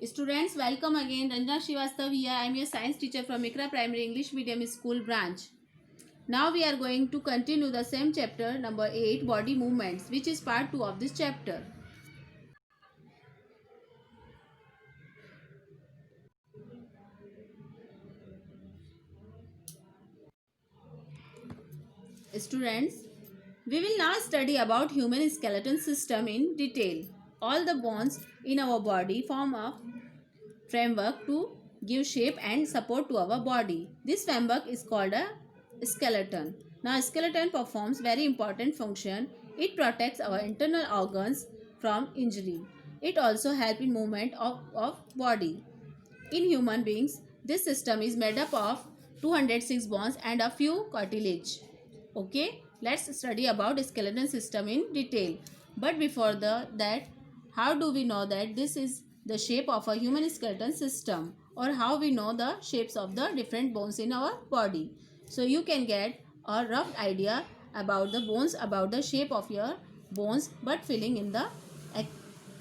Students, welcome again. Ranjana Srivastav here. I am your science teacher from Ikra Primary English Medium School branch. Now we are going to continue the same chapter number 8, body movements, which is part 2 of this chapter. Students, we will now study about human skeleton system in detail. All the bones in our body form a framework to give shape and support to our body. This framework is called a skeleton. Now skeleton performs very important function. It protects our internal organs from injury. It also helps in movement of body. In human beings, this system is made up of 206 bones and a few cartilage. Okay, let's study about skeleton system in detail. But before that, how do we know that this is the shape of a human skeleton system, or how we know the shapes of the different bones in our body? So you can get a rough idea about the bones, about the shape of your bones, but filling in the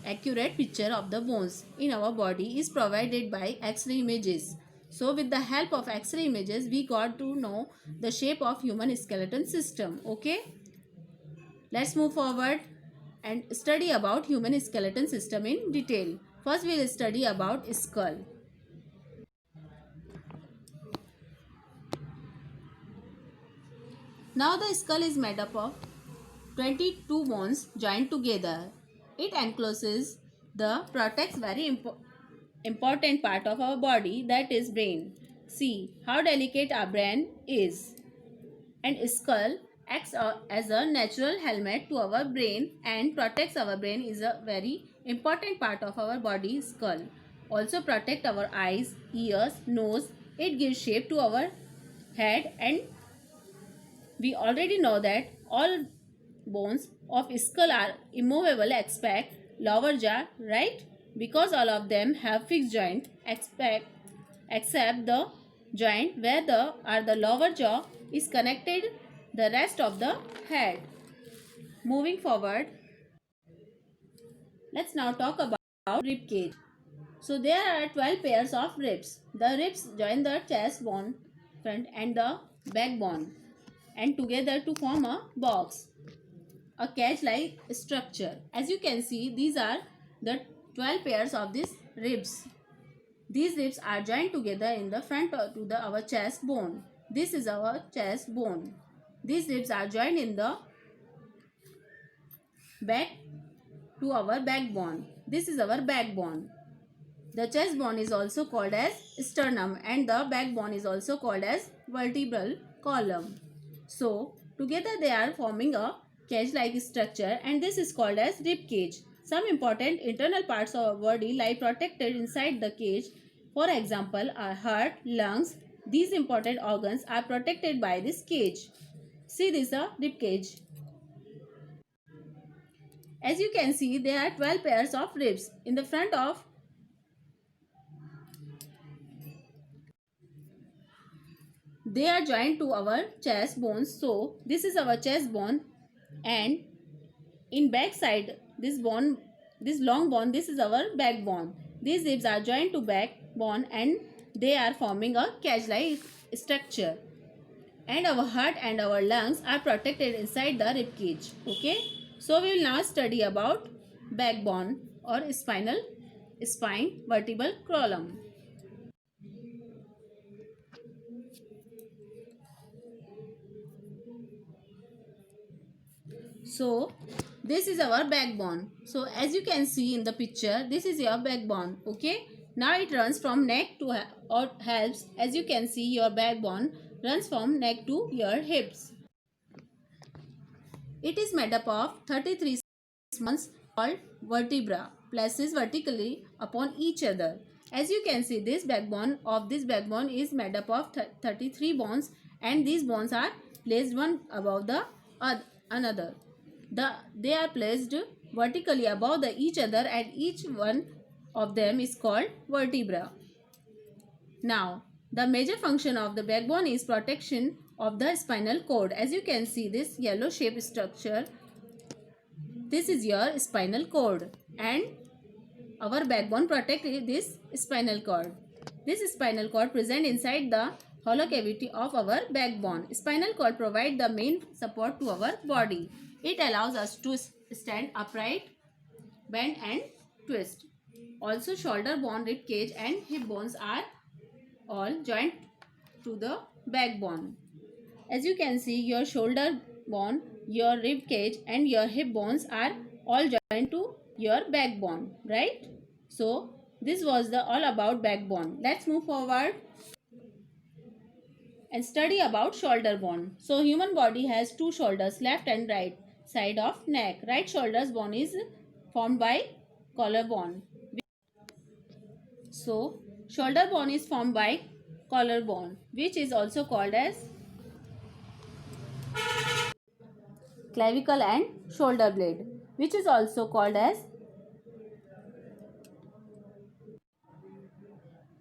accurate picture of the bones in our body is provided by X-ray images. So with the help of X-ray images, we got to know the shape of human skeleton system. Okay, let's move forward and study about human skeleton system in detail. First we will study about skull. Now the skull is made up of 22 bones joined together. It encloses the protects very important part of our body, that is brain. See how delicate our brain is. And skull acts as a natural helmet to our brain and protects our brain is a very important part of our body. Skull also protect our eyes, ears, nose. It gives shape to our head, and we already know that all bones of skull are immovable except lower jaw, right? Because all of them have fixed joint except the joint where the lower jaw is connected the rest of the head. Moving forward, let's now talk about rib cage. So there are 12 pairs of ribs. The ribs join the chest bone front and the backbone and together to form a box, a cage-like structure. As you can see, these are the 12 pairs of these ribs. These ribs are joined together in the front to our chest bone. This is our chest bone. These ribs are joined in the back to our backbone. This is our backbone. The chest bone is also called as sternum and the backbone is also called as vertebral column. So together they are forming a cage-like structure, and this is called as rib cage. Some important internal parts of our body lie protected inside the cage. For example, our heart, lungs. These important organs are protected by this cage. See, this is a rib cage. As you can see, there are 12 pairs of ribs in the front of they are joined to our chest bones. So this is our chest bone, and in back side this bone, this long bone, this is our backbone. These ribs are joined to backbone and they are forming a cage-like structure. And our heart and our lungs are protected inside the rib cage. Okay, so we will now study about backbone or spine vertebral column. So this is our backbone. So as you can see in the picture, this is your backbone. Okay, now it runs from neck to or helps, as you can see, your backbone runs from neck to your hips. It is made up of 33 bones called vertebra placed vertically upon each other. As you can see, this backbone is made up of 33 bones, and these bones are placed one above the another. They are placed vertically above each other, and each one of them is called vertebra. Now, the major function of the backbone is protection of the spinal cord. As you can see, this yellow shaped structure, this is your spinal cord, and our backbone protect this spinal cord. This spinal cord present inside the hollow cavity of our backbone. Spinal cord provide the main support to our body. It allows us to stand upright, bend and twist. Also shoulder bone, rib cage and hip bones are all joined to the backbone. As you can see, your shoulder bone, your rib cage and your hip bones are all joined to your backbone, right? So this was the all about backbone. Let's move forward and study about shoulder bone. So human body has two shoulders, left and right side of neck. Right shoulder's bone is formed by collarbone. So shoulder bone is formed by collarbone, which is also called as clavicle and shoulder blade, which is also called as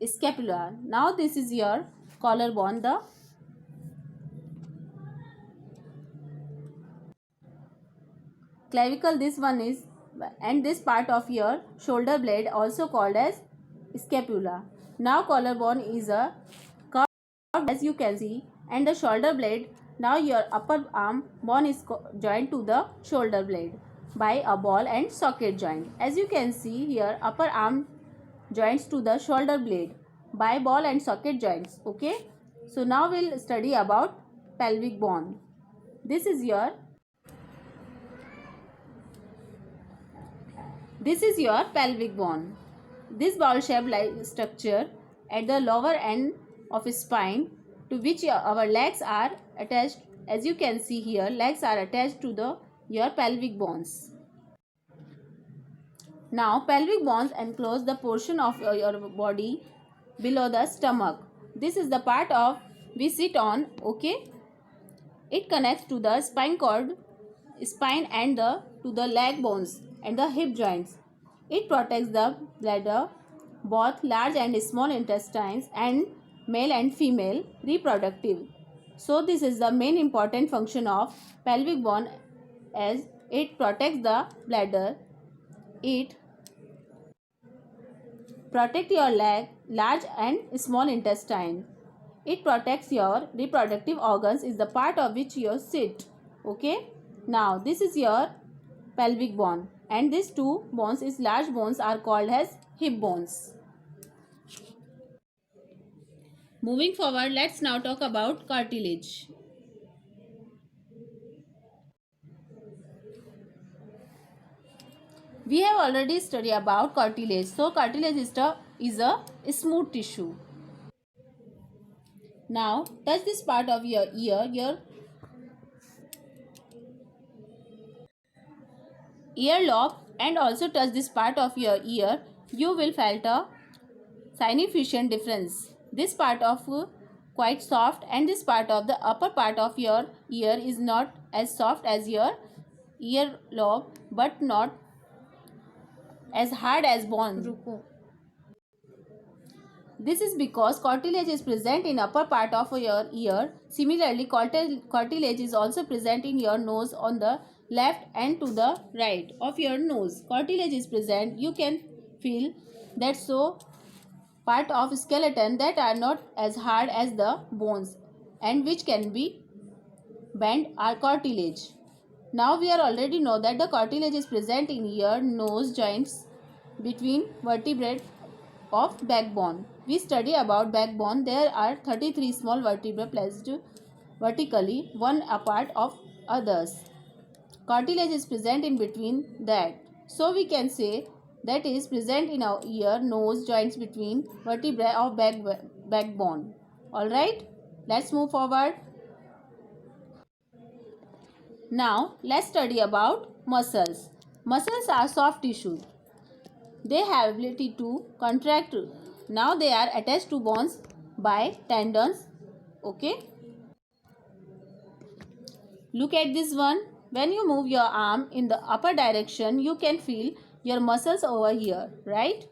scapula. Now this is your collarbone, the clavicle, this one is, and this part of your shoulder blade also called as scapula. Now collarbone is a curved as you can see, and the shoulder blade, now your upper arm bone is joined to the shoulder blade by a ball and socket joint. As you can see here, upper arm joints to the shoulder blade by ball and socket joints. Okay, so now we'll study about pelvic bone. This is your pelvic bone. This ball shaped like structure at the lower end of spine, to which our legs are attached. As you can see here, legs are attached to your pelvic bones. Now pelvic bones enclose the portion of your body below the stomach. This is the part of we sit on. Okay, it connects to the spine and to the leg bones and the hip joints. It protects the bladder, both large and small intestines, and male and female reproductive. So this is the main important function of pelvic bone, as it protects the bladder, it protects your large and small intestine, it protects your reproductive organs, is the part of which you sit. Okay, now this is your pelvic bone, and these two bones is large bones are called as hip bones. Moving forward, let's now talk about cartilage. We have already studied about cartilage. So cartilage is a smooth tissue. Now touch this part of your ear, your earlobe, and also touch this part of your ear. You will felt a significant difference. This part of quite soft, and this part of the upper part of your ear is not as soft as your earlobe, but not as hard as bone. This is because cartilage is present in upper part of your ear. Similarly, cartilage is also present in your nose on the left and to the right of your nose. Cartilage is present. You can feel that so part of skeleton that are not as hard as the bones and which can be bent are cartilage. Now we are already know that the cartilage is present in ear, nose joints between vertebrae of backbone. We study about backbone. There are 33 small vertebrae placed vertically, one apart of others. Cartilage is present in between that. So we can say that is present in our ear, nose joints between vertebrae of backbone. Alright, let's move forward. Now let's study about muscles. Muscles are soft tissue. They have ability to contract. Now they are attached to bones by tendons. Okay. Look at this one. When you move your arm in the upper direction, you can feel your muscles over here, right?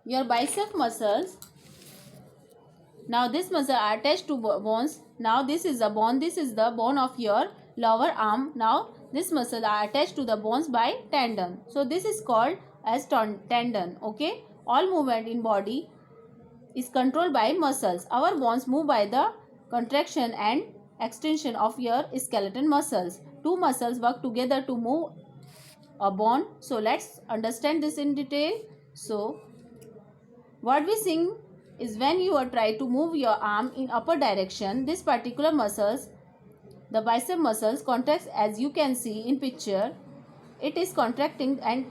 Your bicep muscles. Now this muscle are attached to bones. Now this is the bone. This is the bone of your lower arm. Now These muscles are attached to the bones by tendon. So this is called as tendon. Okay. All movement in body is controlled by muscles. Our bones move by the contraction and extension of your skeleton muscles. Two muscles work together to move a bone. So let's understand this in detail. So what we sing is when you are try to move your arm in upper direction, this particular muscles, the bicep muscles contracts, as you can see in picture. It is contracting and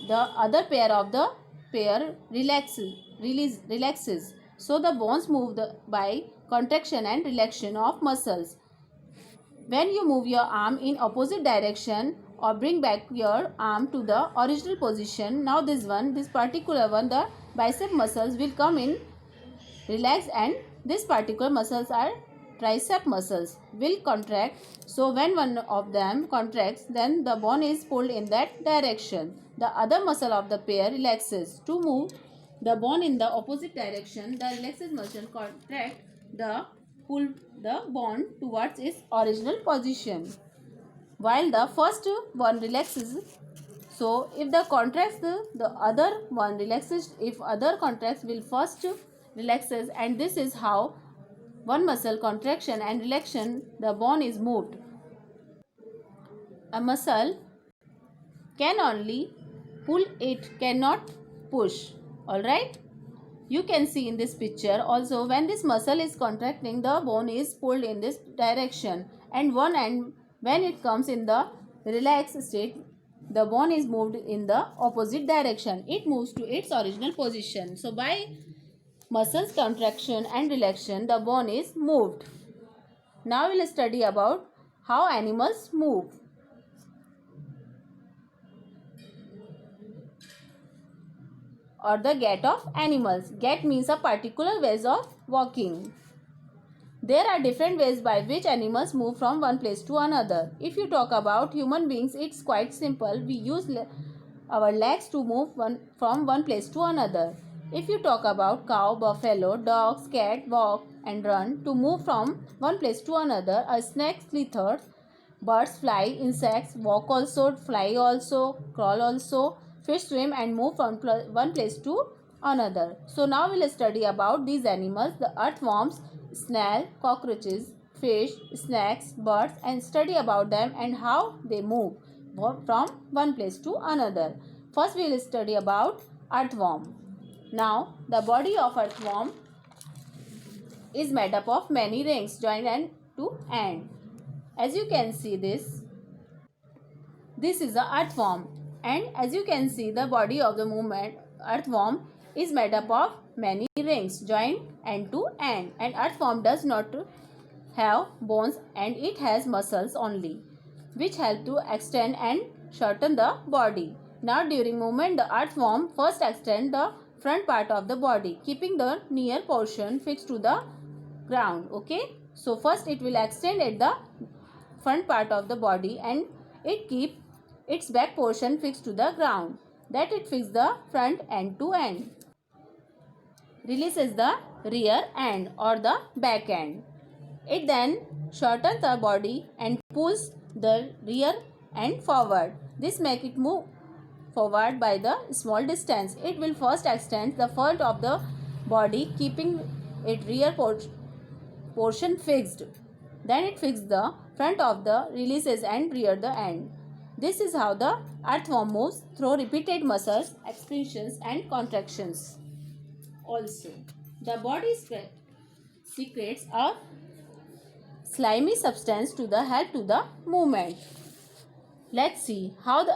the other pair of the pair relaxes. So the bones move by contraction and relaxation of muscles. When you move your arm in opposite direction or bring back your arm to the original position, now this particular one, the bicep muscles will come in relax, and this particular muscles are tricep muscles will contract. So when one of them contracts, then the bone is pulled in that direction. The other muscle of the pair relaxes. To move the bone in the opposite direction, the relaxed muscle contract the pull the bone towards its original position, while the first one relaxes. So if the contracts, the other one relaxes. If other contracts, will first relaxes, and this is how one muscle contraction and relaxation the bone is moved. A muscle can only pull, it cannot push. Alright. You can see in this picture also, when this muscle is contracting, the bone is pulled in this direction, and when it comes in the relaxed state, the bone is moved in the opposite direction. It moves to its original position. So by muscles contraction and relaxation, the bone is moved. Now we will study about how animals move. Or the gait of animals. Gait means a particular ways of walking. There are different ways by which animals move from one place to another. If you talk about human beings, it's quite simple. We use our legs to move from one place to another. If you talk about cow, buffalo, dogs, cat, walk and run to move from one place to another. A snake slithers, birds fly, insects walk also, fly also, crawl also. Fish swim and move from one place to another. So now we will study about these animals, the earthworms, snail, cockroaches, fish, snakes, birds, and study about them and how they move from one place to another. First we will study about earthworm. Now the body of earthworm is made up of many rings joined end to end. As you can see this is the earthworm, and as you can see the body of the earthworm is made up of many rings joined end to end, and earthworm does not have bones and it has muscles only, which help to extend and shorten the body. Now during movement, the earthworm first extends the front part of the body, keeping the near portion fixed to the ground. Okay, so first it will extend at the front part of the body and it keep its back portion fixed to the ground, that it fixes the front end to end. Releases the rear end or the back end. It then shortens the body and pulls the rear end forward. This makes it move forward by the small distance. It will first extend the front of the body, keeping its rear portion fixed. Then it fixes the front of the releases and rear the end. This is how the earthworm moves through repeated muscles, expansions and contractions. Also, the body secretes a slimy substance to the help to the movement. Let's see how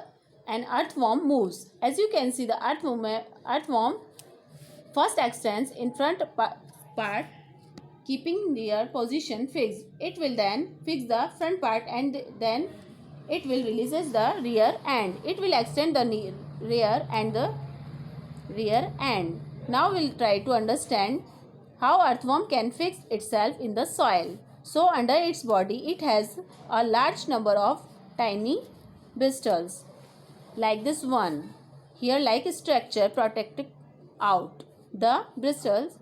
an earthworm moves. As you can see, the earthworm first extends in front part, keeping their position fixed. It will then fix the front part and then it will releases the rear end. It will extend the rear and the rear end. Now we'll try to understand how earthworm can fix itself in the soil. So under its body, it has a large number of tiny bristles like this one. Here like structure protected out. The bristles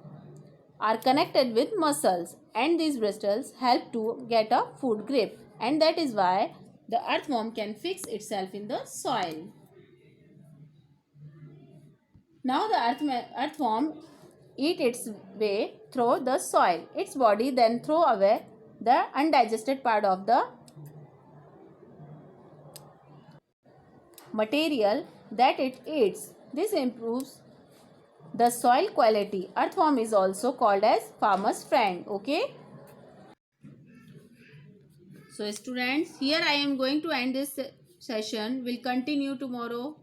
are connected with muscles and these bristles help to get a food grip, and that is why the earthworm can fix itself in the soil. Now the earthworm eat its way through the soil. Its body then throw away the undigested part of the material that it eats. This improves the soil quality. Earthworm is also called as farmer's friend. Okay. So students, here I am going to end this session. We'll continue tomorrow.